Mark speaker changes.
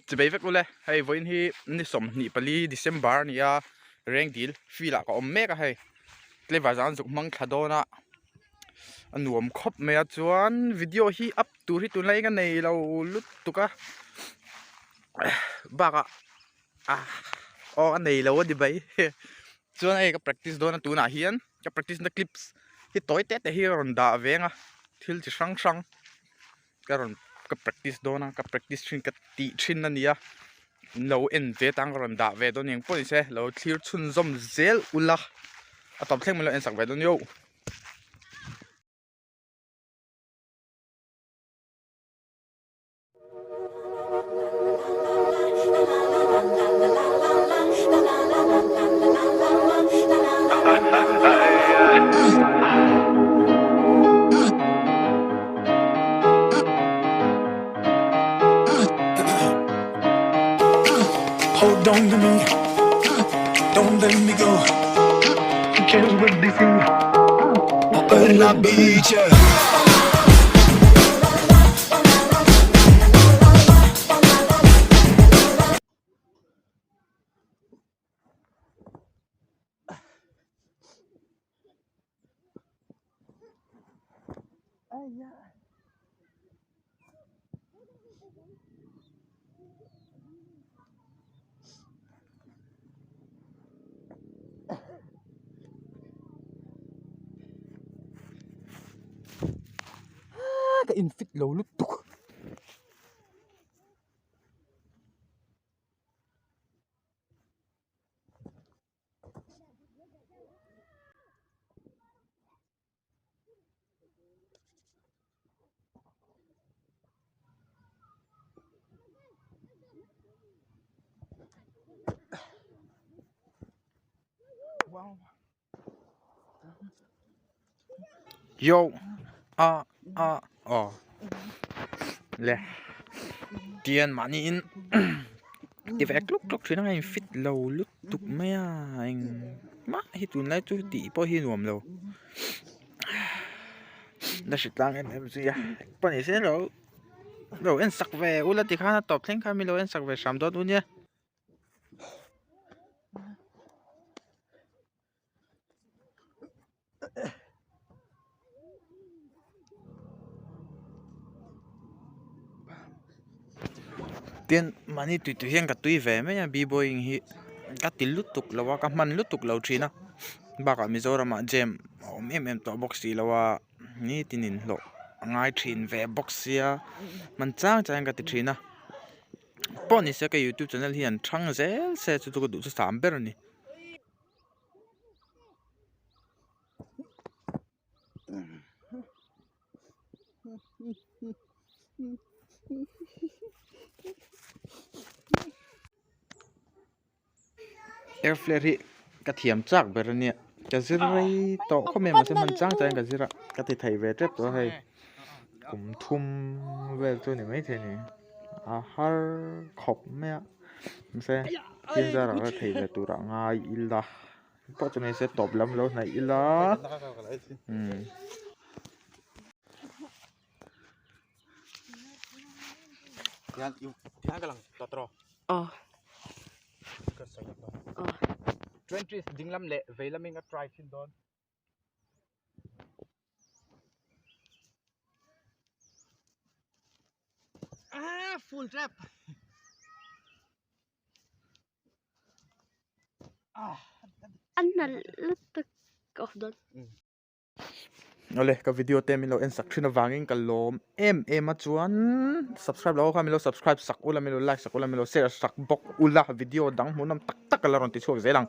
Speaker 1: จะไปเวกุเลยให้วันที่นี่สมนี่ปลีเดือนบาร์นี่แรงดีลฟีละก็อมเมก็ให้เลยว่าจะจุกมังคาโดนะอันนวมครบเมียจวนวิดีโอที่อัพตัวที่ตัวไหนกันในเราลุดตุกะบ้าก็อ๋ออันไหนเราว่าดีไปจวนไอ้ก็ practice โดนตัวน่ะเฮียนก็ practice ในคลิปที่ต่อยเตะแต่ที่เราด่าเวงอ่ะที่จะช่างก็เราก็ practice โดนนะก็ practice ชินก็ตีชินนั่นนี่อ่ะเราเอ็นเวตังเราด่าเวโดนยังปุ่นเซ่เราที่ชุนซอมเซลอุล่ะตอบเท่งมันเราเอ็นสักเวโดนโย่
Speaker 2: Hold on to me, don't let me go. You can't what they feel. And I'll beat you.
Speaker 1: Cái infit lâu lúc tục yo lẹ tiền mà in thì phải lúc chuyện này fit lâu lúc tục mấy anh má hi tuần lại tôi tỉ bao hi nuông lâu đó là tăng em gì à bọn này sẽ rồi em sắc về u là thì khá là top thêm khá mi lâu em sắc về sắm đó luôn nhé tiền mà ni tụi hiện cả tụi về mấy nhà bị boeing hi cả tỷ lút tục là cả man lút tục lâu chi na bà cả Mizoram mà gem em to box đi là ni tinin lo ngay train về box ya man chang cả train na bọn này sẽ cái YouTube channel hiện trăng dễ sẽ cho tôi đủ cho sắm bê rồi nè airflare cái thiểm chắc bê rồi nè cái gì đấy to không mềm mà sẽ man chang cái gì đó cái thì thầy về trép rồi hay cũng thum về tôi này mấy thế này har khop mẹ sẽ hiện ra là thầy về tụi bạn ngay illa có cho nên sẽ top lắm lâu này illa yan cái lang totro twenty ding lam le ve lam inga try sin don full trap
Speaker 3: أنا لطك أفضل.
Speaker 1: Oleh cái video tem milo en sak thina wangin kalom em a chuan subscribe lo kha milo subscribe sak ula milo like sak ula milo share sak bok ula video dang munam tak tak la ron ti chuak zelang